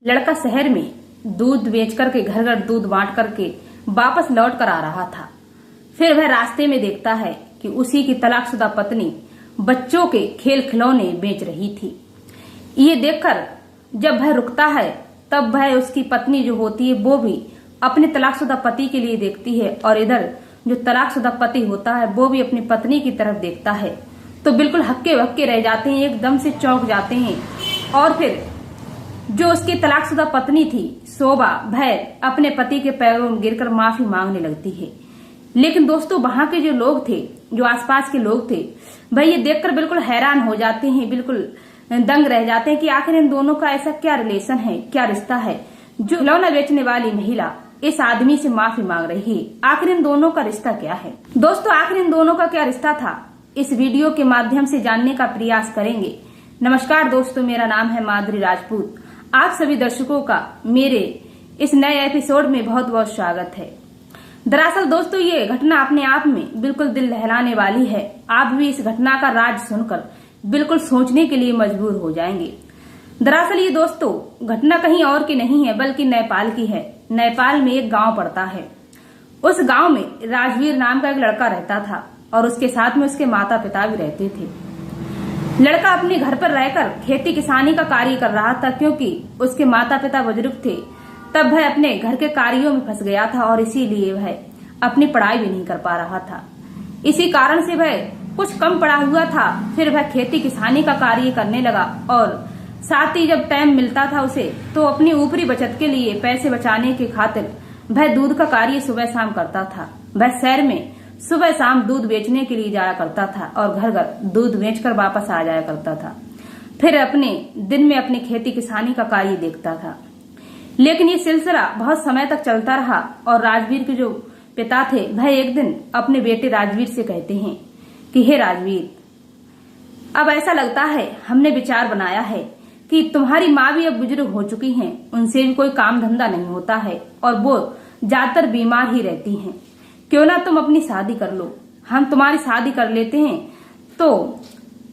लड़का शहर में दूध बेच करके घर घर दूध बांट करके वापस लौट कर आ रहा था। फिर वह रास्ते में देखता है कि उसी की तलाकशुदा पत्नी बच्चों के खेल खिलौने बेच रही थी। ये देखकर जब वह रुकता है तब वह उसकी पत्नी जो होती है वो भी अपने तलाकशुदा पति के लिए देखती है और इधर जो तलाकशुदा पति होता है वो भी अपनी पत्नी की तरफ देखता है। तो बिल्कुल हक्के बक्के रह जाते हैं, एकदम से चौंक जाते हैं। और फिर जो उसकी तलाकशुदा पत्नी थी शोभा, वह अपने पति के पैरों में गिरकर माफी मांगने लगती है। लेकिन दोस्तों वहां के जो लोग थे, जो आसपास के लोग थे, वह ये देखकर बिल्कुल हैरान हो जाते हैं, बिल्कुल दंग रह जाते हैं कि आखिर इन दोनों का ऐसा क्या रिलेशन है, क्या रिश्ता है जो खिलौना बेचने वाली महिला इस आदमी से माफी मांग रही है। आखिर इन दोनों का रिश्ता क्या है दोस्तों, आखिर इन दोनों का क्या रिश्ता था, इस वीडियो के माध्यम से जानने का प्रयास करेंगे। नमस्कार दोस्तों, मेरा नाम है माधुरी राजपूत। आप सभी दर्शकों का मेरे इस नए एपिसोड में बहुत बहुत स्वागत है। दरअसल दोस्तों ये घटना अपने आप में बिल्कुल दिल दहलाने वाली है। आप भी इस घटना का राज सुनकर बिल्कुल सोचने के लिए मजबूर हो जाएंगे। दरअसल ये दोस्तों घटना कहीं और की नहीं है बल्कि नेपाल की है। नेपाल में एक गांव पड़ता है। उस गांव में राजवीर नाम का एक लड़का रहता था और उसके साथ में उसके माता पिता भी रहते थे। लड़का अपने घर पर रहकर खेती किसानी का कार्य कर रहा था, क्योंकि उसके माता पिता बुजुर्ग थे। तब वह अपने घर के कार्यों में फंस गया था और इसीलिए वह अपनी पढ़ाई भी नहीं कर पा रहा था। इसी कारण से वह कुछ कम पढ़ा हुआ था। फिर वह खेती किसानी का कार्य करने लगा और साथ ही जब टाइम मिलता था उसे तो अपनी ऊपरी बचत के लिए पैसे बचाने के खातिर वह दूध का कार्य सुबह शाम करता था। वह शहर में सुबह शाम दूध बेचने के लिए जाया करता था और घर घर दूध बेचकर वापस आ जाया करता था। फिर अपने दिन में अपनी खेती किसानी का कार्य देखता था। लेकिन ये सिलसिला बहुत समय तक चलता रहा और राजवीर के जो पिता थे वह एक दिन अपने बेटे राजवीर से कहते हैं कि हे राजवीर, अब ऐसा लगता है हमने विचार बनाया है कि तुम्हारी माँ भी अब बुजुर्ग हो चुकी हैं, उनसे भी कोई काम धंधा नहीं होता है और वो ज्यादातर बीमार ही रहती हैं। क्यों ना तुम अपनी शादी कर लो, हम तुम्हारी शादी कर लेते हैं तो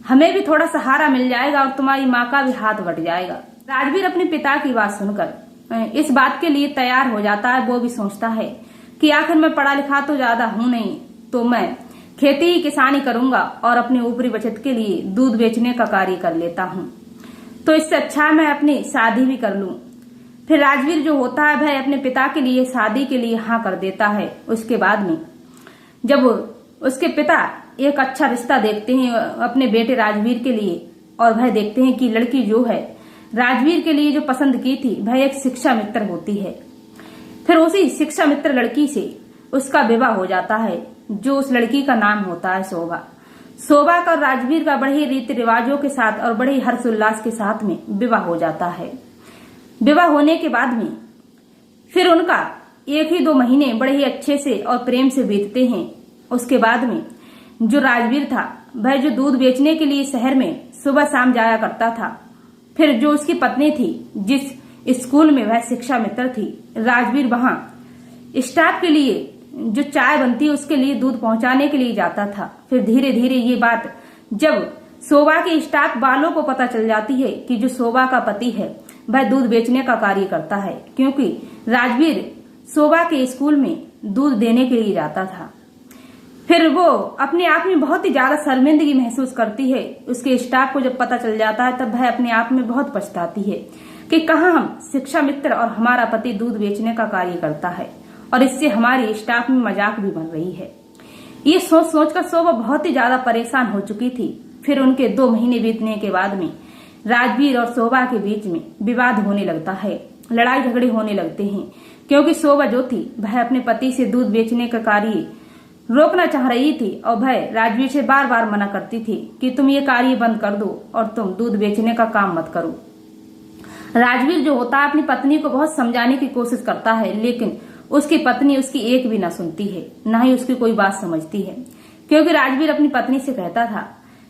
हमें भी थोड़ा सहारा मिल जाएगा और तुम्हारी माँ का भी हाथ बट जाएगा। राजवीर अपने पिता की बात सुनकर इस बात के लिए तैयार हो जाता है। वो भी सोचता है कि आखिर मैं पढ़ा लिखा तो ज्यादा हूं नहीं, तो मैं खेती किसानी करूंगा और अपनी ऊपरी बचत के लिए दूध बेचने का कार्य कर लेता हूँ, तो इससे अच्छा मैं अपनी शादी भी कर लूं। फिर राजवीर जो होता है वह अपने पिता के लिए शादी के लिए हाँ कर देता है। उसके बाद में जब उसके पिता एक अच्छा रिश्ता देखते हैं अपने बेटे राजवीर के लिए और वह देखते हैं कि लड़की जो है राजवीर के लिए जो पसंद की थी वह एक शिक्षा मित्र होती है। फिर उसी शिक्षा मित्र लड़की से उसका विवाह हो जाता है, जो उस लड़की का नाम होता है शोभा। शोभा का राजवीर का बड़े ही रीति रिवाजों के साथ और बड़े ही हर्षोल्लास के साथ में विवाह हो जाता है। विवाह होने के बाद में फिर उनका 1 ही 2 महीने बड़े ही अच्छे से और प्रेम से बीतते हैं। उसके बाद में जो राजवीर था वह जो दूध बेचने के लिए शहर में सुबह शाम जाया करता था। फिर जो उसकी पत्नी थी, जिस स्कूल में वह शिक्षा मित्र थी, राजवीर वहां स्टाफ के लिए जो चाय बनती है उसके लिए दूध पहुंचाने के लिए जाता था। फिर धीरे धीरे ये बात जब शोभा के स्टाफ वालों को पता चल जाती है कि जो शोभा का पति है वह दूध बेचने का कार्य करता है, क्योंकि राजवीर शोभा के स्कूल में दूध देने के लिए जाता था। फिर वो अपने आप में बहुत ही ज्यादा शर्मिंदगी महसूस करती है। उसके स्टाफ को जब पता चल जाता है तब वह अपने आप में बहुत पछताती है कि कहाँ हम शिक्षा मित्र और हमारा पति दूध बेचने का कार्य करता है और इससे हमारी स्टाफ में मजाक भी बन रही है। ये सोच सोचकर शोभा बहुत ही ज्यादा परेशान हो चुकी थी। फिर उनके 2 महीने बीतने के बाद में राजवीर और शोभा के बीच में विवाद होने लगता है, लड़ाई झगड़े होने लगते हैं, क्योंकि शोभा जो थी वह अपने पति से दूध बेचने का कार्य रोकना चाह रही थी और वह राजवीर से बार बार मना करती थी कि तुम ये कार्य बंद कर दो और तुम दूध बेचने का काम मत करो। राजवीर जो होता है अपनी पत्नी को बहुत समझाने की कोशिश करता है, लेकिन उसकी पत्नी उसकी एक भी ना सुनती है, ना ही उसकी कोई बात समझती है। क्योंकि राजवीर अपनी पत्नी से कहता था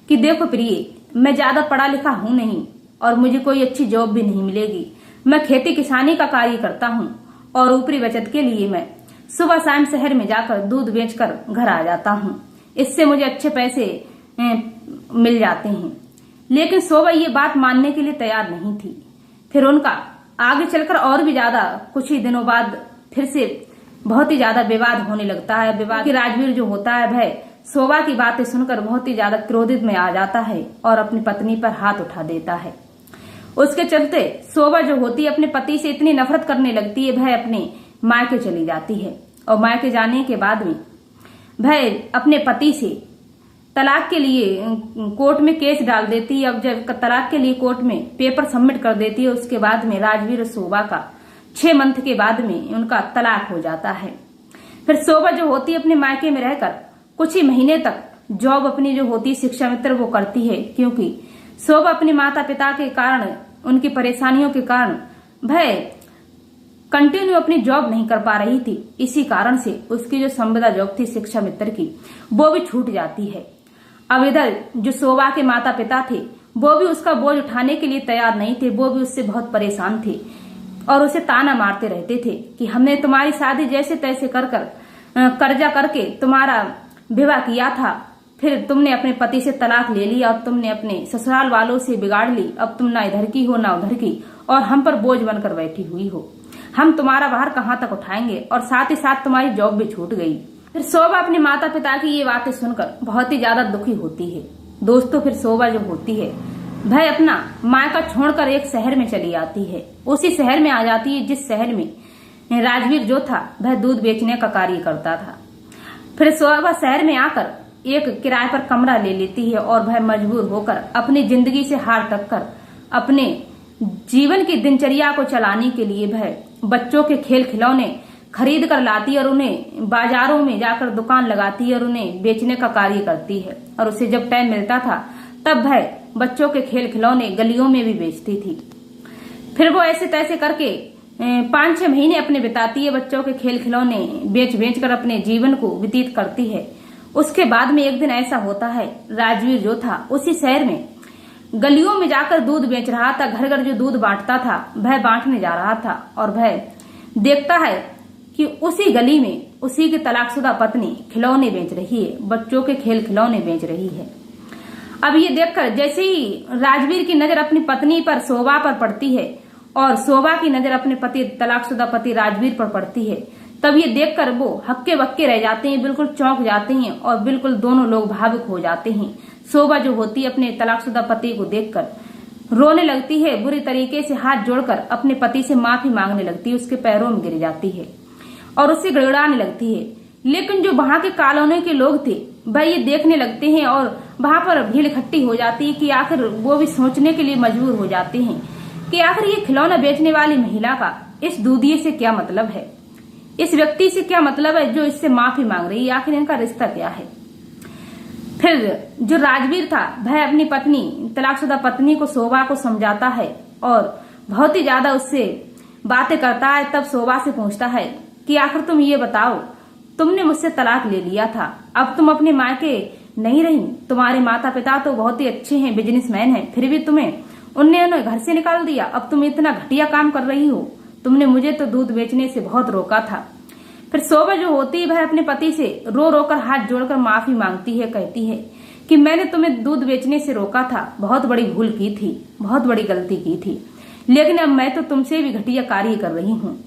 कि देखो प्रिय, मैं ज्यादा पढ़ा लिखा हूं नहीं और मुझे कोई अच्छी जॉब भी नहीं मिलेगी। मैं खेती किसानी का कार्य करता हूं और ऊपरी बचत के लिए मैं सुबह शाम शहर में जाकर दूध बेचकर घर आ जाता हूं, इससे मुझे अच्छे पैसे मिल जाते हैं। लेकिन शोभा ये बात मानने के लिए तैयार नहीं थी। फिर उनका आगे चलकर और भी ज्यादा कुछ ही दिनों बाद फिर से बहुत ही ज्यादा विवाद होने लगता है। विवाद कि राजवीर जो होता है वह शोभा की बातें सुनकर बहुत ही ज्यादा क्रोधित में आ जाता है और अपनी पत्नी पर हाथ उठा देता है। उसके चलते शोभा जो होती है अपने पति से इतनी नफरत करने लगती है, वह अपने मायके चली जाती है और मायके जाने के बाद में वह अपने पति से तलाक के लिए कोर्ट में केस डाल देती है। अब जब तलाक के लिए कोर्ट में पेपर सबमिट कर देती है, उसके बाद में राजवीर और शोभा का 6 मंथ के बाद में उनका तलाक हो जाता है। फिर शोभा जो होती है अपने मायके में रहकर कुछ ही महीने तक जॉब अपनी जो होती है शिक्षा मित्र वो करती है, क्योंकि शोभा अपने माता पिता के कारण, उनकी परेशानियों के कारण वह कंटिन्यू अपनी जॉब नहीं कर पा रही थी। इसी कारण से उसकी जो संविदा जॉब थी शिक्षा मित्र की वो भी छूट जाती है। अब इधर जो शोभा के माता पिता थे वो भी उसका बोझ उठाने के लिए तैयार नहीं थे, वो भी उससे बहुत परेशान थे और उसे ताना मारते रहते थे कि हमने तुम्हारी शादी जैसे तैसे कर कर्जा करके तुम्हारा विवाह किया था, फिर तुमने अपने पति से तलाक ले लिया और तुमने अपने ससुराल वालों से बिगाड़ ली। अब तुम ना इधर की हो ना उधर की और हम पर बोझ बनकर बैठी हुई हो। हम तुम्हारा बाहर कहाँ तक उठाएंगे और साथ ही साथ तुम्हारी जॉब भी छूट गई। फिर शोभा अपने माता पिता की ये बातें सुनकर बहुत ही ज्यादा दुखी होती है। दोस्तों, फिर शोभा जो होती है वह अपना मायका छोड़कर एक शहर में चली आती है। उसी शहर में आ जाती है जिस शहर में राजवीर जो था वह दूध बेचने का कार्य करता था। फिर शोभा शहर में आकर एक किराए पर कमरा ले लेती है और वह मजबूर होकर अपनी जिंदगी से हार तक कर अपने जीवन की दिनचर्या को चलाने के लिए वह बच्चों के खेल खिलौने खरीद कर लाती है और उन्हें बाजारों में जाकर दुकान लगाती है और उन्हें बेचने का कार्य करती है। और उसे जब टाइम मिलता था तब वह बच्चों के खेल खिलौने गलियों में भी बेचती थी। फिर वो ऐसे तैसे करके 5-6 महीने अपने बिताती है, बच्चों के खेल खिलौने बेच कर अपने जीवन को व्यतीत करती है। उसके बाद में एक दिन ऐसा होता है, राजवीर जो था उसी शहर में गलियों में जाकर दूध बेच रहा था। घर घर जो दूध बांटता था वह बांटने जा रहा था और वह देखता है कि उसी गली में उसी की तलाकशुदा पत्नी खिलौने बेच रही है, बच्चों के खेल खिलौने बेच रही है। अब ये देखकर जैसे ही राजवीर की नजर अपनी पत्नी पर शोभा पर पड़ती है और शोभा की नजर अपने पति तलाकशुदा पति राजवीर पर पड़ती है, तब ये देखकर वो हक्के बक्के रह जाते हैं, बिल्कुल चौंक जाते हैं और बिल्कुल दोनों लोग भावुक हो जाते हैं। शोभा जो होती है अपने तलाकशुदा पति को देखकर रोने लगती है, बुरी तरीके से हाथ जोड़कर अपने पति से माफी मांगने लगती है, उसके पैरों में गिर जाती है और उससे गिड़गिड़ाने लगती है। लेकिन जो वहां के कॉलोनी के लोग थे वह ये देखने लगते हैं और वहां पर भीड़ इकट्ठी हो जाती है कि आखिर वो भी सोचने के लिए मजबूर हो जाते हैं कि आखिर ये खिलौना बेचने वाली महिला का इस दूधिये से क्या मतलब है, इस व्यक्ति से क्या मतलब है जो इससे माफी मांग रही है, आखिर इनका रिश्ता क्या है। फिर जो राजवीर था वह अपनी पत्नी तलाकशुदा पत्नी को शोभा को समझाता है और बहुत ही ज्यादा उससे बातें करता है। तब शोभा से पूछता है कि आखिर तुम ये बताओ, तुमने मुझसे तलाक ले लिया था, अब तुम अपने मायके नहीं रही, तुम्हारे माता पिता तो बहुत ही अच्छे हैं, बिजनेसमैन हैं, फिर भी उन्हें घर से निकाल दिया। अब तुम इतना घटिया काम कर रही हो, तुमने मुझे तो दूध बेचने से बहुत रोका था। फिर शोभा जो होती है वह अपने पति से रो रो कर हाथ जोड़कर माफी मांगती है, कहती है कि मैंने तुम्हें दूध बेचने से रोका था, बहुत बड़ी भूल की थी, बहुत बड़ी गलती की थी, लेकिन अब मैं तो तुमसे भी घटिया कार्य कर रही हूँ।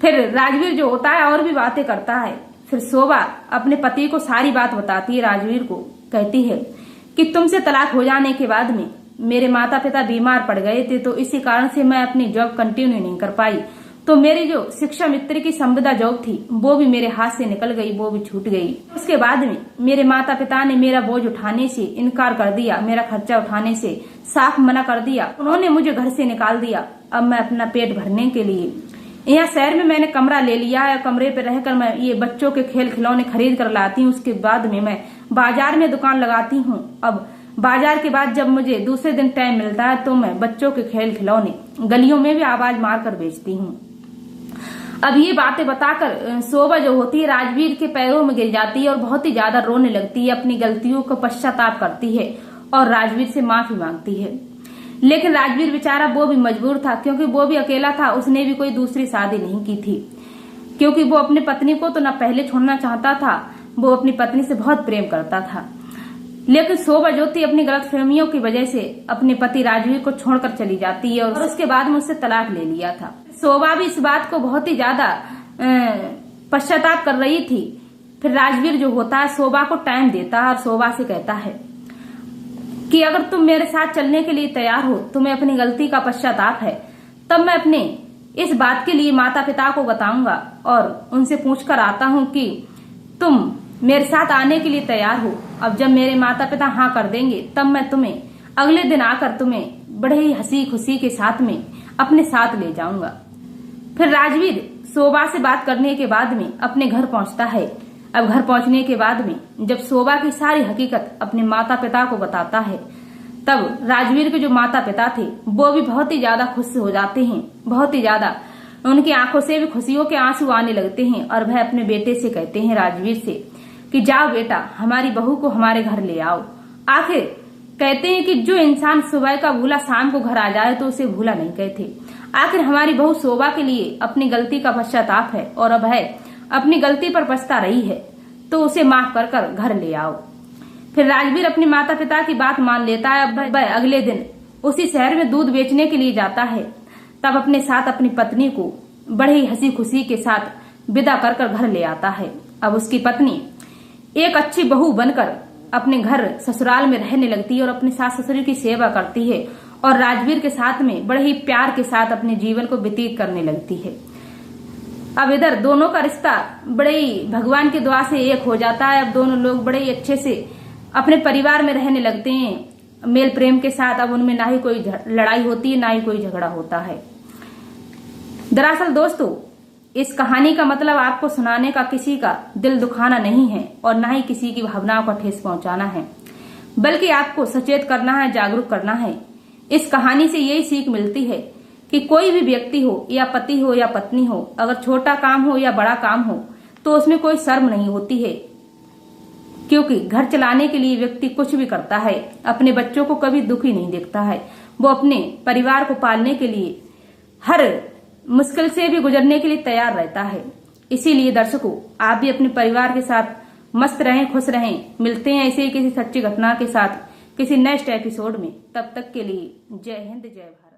फिर राजवीर जो होता है और भी बातें करता है। फिर शोभा अपने पति को सारी बात बताती है, राजवीर को कहती है कि तुमसे तलाक हो जाने के बाद में मेरे माता पिता बीमार पड़ गए थे, तो इसी कारण से मैं अपनी जॉब कंटिन्यू नहीं कर पाई, तो मेरी जो शिक्षा मित्र की संविदा जॉब थी वो भी मेरे हाथ से निकल गई, वो भी छूट गई। उसके बाद में मेरे माता पिता ने मेरा बोझ उठाने से इनकार कर दिया, मेरा खर्चा उठाने से साफ मना कर दिया, उन्होंने मुझे घर से निकाल दिया। अब मैं अपना पेट भरने के लिए यहाँ शहर में मैंने कमरा ले लिया है, कमरे पे रहकर मैं ये बच्चों के खेल खिलौने खरीद कर लाती हूँ, उसके बाद में मैं बाजार में दुकान लगाती हूँ। अब बाजार के बाद जब मुझे दूसरे दिन टाइम मिलता है तो मैं बच्चों के खेल खिलौने गलियों में भी आवाज मार कर बेचती हूँ। अब ये बातें बताकर शोभा जो होती है राजवीर के पैरों में गिर जाती है और बहुत ही ज्यादा रोने लगती है, अपनी गलतियों को पश्चाताप करती है और राजवीर से माफी मांगती है। लेकिन राजवीर बेचारा वो भी मजबूर था, क्योंकि वो भी अकेला था, उसने भी कोई दूसरी शादी नहीं की थी, क्योंकि वो अपनी पत्नी को तो न पहले छोड़ना चाहता था, वो अपनी पत्नी से बहुत प्रेम करता था। लेकिन शोभा जो थी अपनी गलतफहमियों की वजह से अपने पति राजवीर को छोड़कर चली जाती है और उसके बाद में उससे तलाक ले लिया था। शोभा भी इस बात को बहुत ही ज्यादा पश्चाताप कर रही थी। फिर राजवीर जो होता है शोभा को टाइम देता है और शोभा से कहता है कि अगर तुम मेरे साथ चलने के लिए तैयार हो, तुम्हें अपनी गलती का पश्चाताप है, तब मैं अपने इस बात के लिए माता पिता को बताऊंगा और उनसे पूछकर आता हूं कि तुम मेरे साथ आने के लिए तैयार हो। अब जब मेरे माता पिता हाँ कर देंगे तब मैं तुम्हें अगले दिन आकर तुम्हें बड़े ही हंसी खुशी के साथ में अपने साथ ले जाऊंगा। फिर राजवीर शोभा से बात करने के बाद में अपने घर पहुंचता है। अब घर पहुंचने के बाद में जब शोभा की सारी हकीकत अपने माता पिता को बताता है, तब राजवीर के जो माता पिता थे वो भी बहुत ही ज्यादा खुश हो जाते हैं। बहुत ही ज्यादा उनकी आंखों से भी खुशियों के आंसू आने लगते हैं और वह अपने बेटे से कहते हैं, राजवीर से, कि जाओ बेटा, हमारी बहू को हमारे घर ले आओ। आखिर कहते हैं कि जो इंसान सुबह का भूला शाम को घर आ जाए तो उसे भूला नहीं कहते। आखिर हमारी बहू शोभा के लिए अपनी गलती का पश्चाताप है और अब है अपनी गलती पर पछता रही है, तो उसे माफ कर कर घर ले आओ। फिर राजवीर अपने माता पिता की बात मान लेता है। अब वह अगले दिन उसी शहर में दूध बेचने के लिए जाता है। तब अपने साथ अपनी पत्नी को बड़े ही हंसी खुशी के साथ विदा कर कर घर ले आता है। अब उसकी पत्नी एक अच्छी बहू बनकर अपने घर ससुराल में रहने लगती है और अपने सास ससुर की सेवा करती है और राजवीर के साथ में बड़े ही प्यार के साथ अपने जीवन को व्यतीत करने लगती है। अब इधर दोनों का रिश्ता बड़े ही भगवान की दुआ से एक हो जाता है। अब दोनों लोग बड़े ही अच्छे से अपने परिवार में रहने लगते हैं, मेल प्रेम के साथ। अब उनमें ना ही कोई लड़ाई होती है, ना ही कोई झगड़ा होता है। दरअसल दोस्तों, इस कहानी का मतलब आपको सुनाने का किसी का दिल दुखाना नहीं है और ना ही किसी की भावनाओं का ठेस पहुंचाना है, बल्कि आपको सचेत करना है, जागरूक करना है। इस कहानी से यही सीख मिलती है कि कोई भी व्यक्ति हो या पति हो या पत्नी हो, अगर छोटा काम हो या बड़ा काम हो तो उसमें कोई शर्म नहीं होती है, क्योंकि घर चलाने के लिए व्यक्ति कुछ भी करता है। अपने बच्चों को कभी दुखी नहीं देखता है, वो अपने परिवार को पालने के लिए हर मुश्किल से भी गुजरने के लिए तैयार रहता है। इसीलिए दर्शकों, आप भी अपने परिवार के साथ मस्त रहें, खुश रहें। मिलते हैं ऐसे ही किसी सच्ची घटना के साथ किसी नेक्स्ट एपिसोड में। तब तक के लिए जय हिंद, जय भारत।